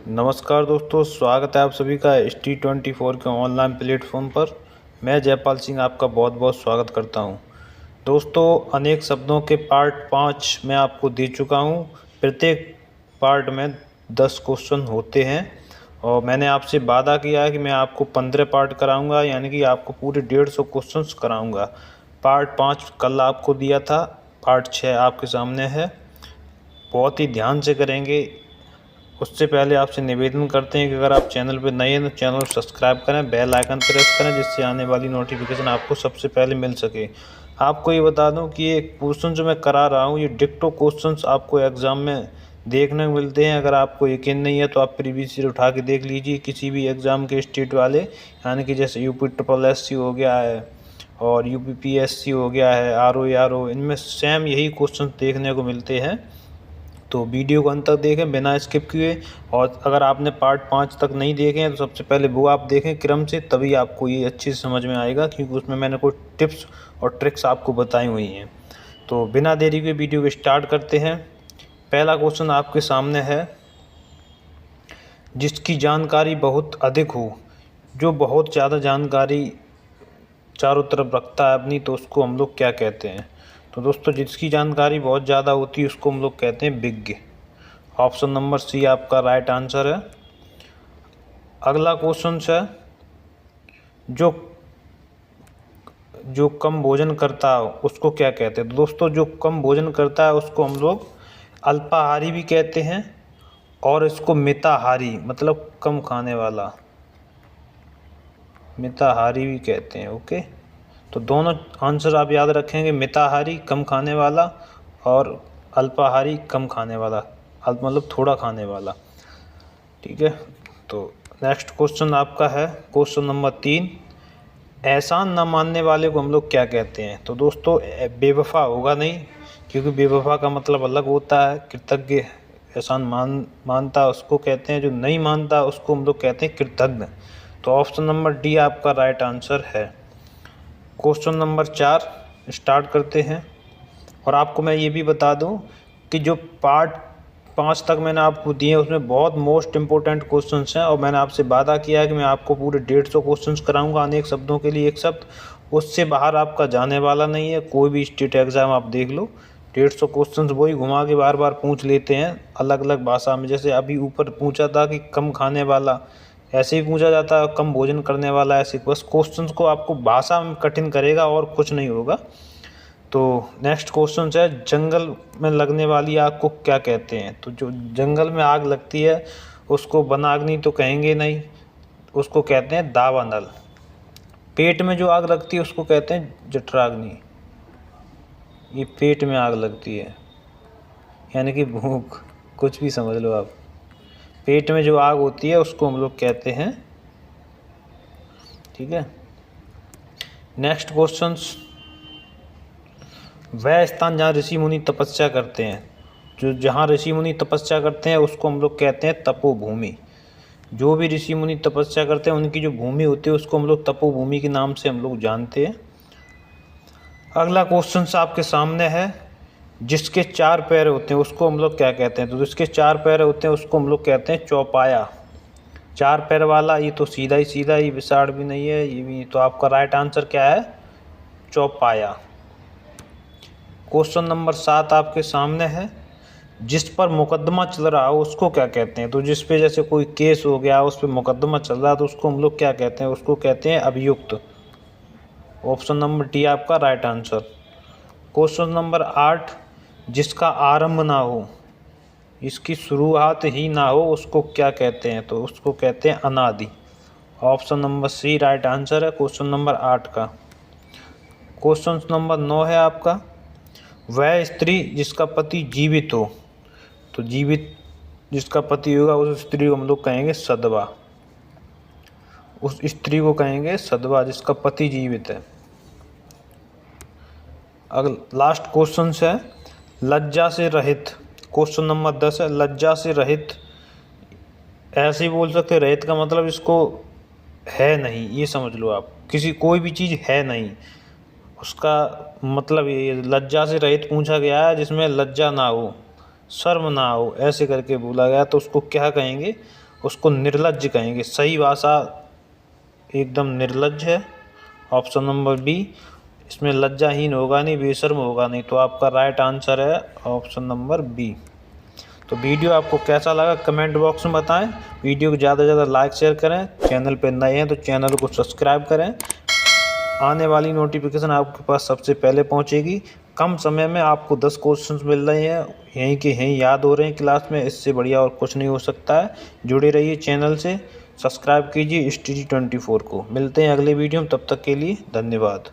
नमस्कार दोस्तों, स्वागत है आप सभी का ST24 के ऑनलाइन प्लेटफॉर्म पर। मैं जयपाल सिंह आपका बहुत बहुत स्वागत करता हूं। दोस्तों, अनेक शब्दों के पार्ट 5 मैं आपको दे चुका हूं। प्रत्येक पार्ट में 10 क्वेश्चन होते हैं और मैंने आपसे वादा किया है कि मैं आपको 15 पार्ट कराऊंगा, यानी कि आपको पूरे 150 क्वेश्चंस कराऊंगा। पार्ट 5 कल आपको दिया था, पार्ट 6 आपके सामने है। बहुत ही ध्यान से करेंगे। उससे पहले आपसे निवेदन करते हैं कि अगर आप चैनल पर नए हैं तो चैनल को सब्सक्राइब करें, बेल आइकन प्रेस करें, जिससे आने वाली नोटिफिकेशन आपको सबसे पहले मिल सके। आपको ये बता दूं कि ये क्वेश्चन जो मैं करा रहा हूँ, ये डिक्टो क्वेश्चंस आपको एग्ज़ाम में देखने को मिलते हैं। अगर आपको यकीन नहीं है तो आप प्रीवियस ईयर उठा के देख लीजिए, किसी भी एग्ज़ाम के स्टेट वाले, यानी कि जैसे UPSSC हो गया है और UPPSC हो गया है, RO, इनमें सेम यही क्वेश्चन देखने को मिलते हैं। तो वीडियो को अंत तक देखें बिना स्किप किए। और अगर आपने पार्ट 5 तक नहीं देखे हैं तो सबसे पहले वो आप देखें क्रम से, तभी आपको ये अच्छे से समझ में आएगा, क्योंकि उसमें मैंने कुछ टिप्स और ट्रिक्स आपको बताई हुई हैं। तो बिना देरी के वीडियो को स्टार्ट करते हैं। पहला क्वेश्चन आपके सामने है, जिसकी जानकारी बहुत अधिक हो, जो बहुत ज़्यादा जानकारी चारों तरफ रखता है अपनी, तो उसको हम लोग क्या कहते हैं? तो दोस्तों, जिसकी जानकारी बहुत ज़्यादा होती है उसको हम लोग कहते हैं विज्ञ। ऑप्शन नंबर सी आपका राइट आंसर है। अगला क्वेश्चन है, जो जो कम भोजन करता है उसको क्या कहते हैं? तो दोस्तों, जो कम भोजन करता है उसको हम लोग अल्पाहारी भी कहते हैं, और इसको मिताहारी मतलब कम खाने वाला, मिताहारी भी कहते हैं। ओके, तो दोनों आंसर आप याद रखेंगे, मिताहारी कम खाने वाला और अल्पाहारी कम खाने वाला, अल्प मतलब थोड़ा खाने वाला। ठीक है, तो नेक्स्ट क्वेश्चन आपका है क्वेश्चन नंबर 3, एहसान न मानने वाले को हम लोग क्या कहते हैं? तो दोस्तों, बेवफा होगा नहीं, क्योंकि बेवफा का मतलब अलग होता है। कृतज्ञ एहसान मानता उसको कहते हैं, जो नहीं मानता उसको हम लोग कहते हैं कृतज्ञ। तो ऑप्शन नंबर डी आपका राइट आंसर है। क्वेश्चन नंबर 4 स्टार्ट करते हैं। और आपको मैं ये भी बता दूं कि जो पार्ट 5 तक मैंने आपको दिए हैं उसमें बहुत मोस्ट इम्पोर्टेंट क्वेश्चंस हैं, और मैंने आपसे वादा किया है कि मैं आपको पूरे 150 क्वेश्चंस कराऊंगा, अनेक शब्दों के लिए एक शब्द। उससे बाहर आपका जाने वाला नहीं है। कोई भी स्टेट एग्ज़ाम आप देख लो, 150 क्वेश्चंस वही घुमा के बार बार पूछ लेते हैं अलग अलग भाषा में। जैसे अभी ऊपर पूछा था कि कम खाने वाला, ऐसे ही पूछा जाता है कम भोजन करने वाला, ऐसे बस क्वेश्चंस को आपको भाषा में कठिन करेगा और कुछ नहीं होगा। तो नेक्स्ट क्वेश्चन है, जंगल में लगने वाली आग को क्या कहते हैं? तो जो जंगल में आग लगती है उसको वनाग्नि तो कहेंगे नहीं, उसको कहते हैं दावानल। पेट में जो आग लगती है उसको कहते हैं जठराग्नि। ये पेट में आग लगती है, यानी कि भूख, कुछ भी समझ लो आप। पेट में जो आग होती है उसको हम लोग कहते हैं। ठीक है, नेक्स्ट क्वेश्चंस, वह स्थान जहाँ ऋषि मुनि तपस्या करते हैं, जो जहाँ ऋषि मुनि तपस्या करते हैं उसको हम लोग कहते हैं तपोभूमि। जो भी ऋषि मुनि तपस्या करते हैं उनकी जो भूमि होती है उसको हम लोग तपोभूमि के नाम से हम लोग जानते हैं। अगला क्वेश्चन आपके सामने है, जिसके 4 पैर होते हैं उसको हम लोग क्या कहते हैं? तो जिसके 4 पैर होते हैं उसको हम लोग कहते हैं चौपाया। 4 पैर वाला, ये तो सीधा ही सीधा, ये विशाल भी नहीं है, ये भी। तो आपका राइट आंसर क्या है? चौपाया। क्वेश्चन नंबर 7 आपके सामने है, जिस पर मुकदमा चल रहा हो उसको क्या कहते हैं? तो जिस पे जैसे कोई केस हो गया, उस पर मुकदमा चल रहा है, तो उसको हम लोग क्या कहते हैं? उसको कहते हैं अभियुक्त। ऑप्शन नंबर डी आपका राइट आंसर। क्वेश्चन नंबर 8, जिसका आरंभ ना हो, इसकी शुरुआत ही ना हो, उसको क्या कहते हैं? तो उसको कहते हैं अनादि। Option number C right answer है क्वेश्चन नंबर 8 का। क्वेश्चन नंबर 9 है आपका, वह स्त्री जिसका पति जीवित हो। तो जीवित जिसका पति होगा उस स्त्री को हम लोग कहेंगे सधवा। उस स्त्री को कहेंगे सधवा जिसका पति जीवित है। अगला लास्ट क्वेश्चन है, लज्जा से रहित। क्वेश्चन नंबर 10 है, लज्जा से रहित। ऐसे ही बोल सकते, रहित का मतलब इसको है नहीं, ये समझ लो आप। कोई भी चीज़ है नहीं, उसका मतलब ये लज्जा से रहित पूछा गया है, जिसमें लज्जा ना हो, शर्म ना हो, ऐसे करके बोला गया, तो उसको क्या कहेंगे? उसको निर्लज्ज कहेंगे। सही भाषा एकदम निर्लज्ज है, ऑप्शन नंबर बी। इसमें लज्जाहीन होगा नहीं, बेशर्म होगा नहीं, तो आपका राइट आंसर है ऑप्शन नंबर बी। तो वीडियो आपको कैसा लगा कमेंट बॉक्स में बताएं। वीडियो को ज़्यादा से ज़्यादा लाइक शेयर करें। चैनल पर नए हैं तो चैनल को सब्सक्राइब करें। आने वाली नोटिफिकेशन आपके पास सबसे पहले पहुंचेगी। कम समय में आपको 10 क्वेश्चंस मिल रहे हैं, यहीं के यहीं याद हो रहे हैं क्लास में। इससे बढ़िया और कुछ नहीं हो सकता है। जुड़े रहिए चैनल से, सब्सक्राइब कीजिए STD24 को। मिलते हैं अगले वीडियो में, तब तक के लिए धन्यवाद।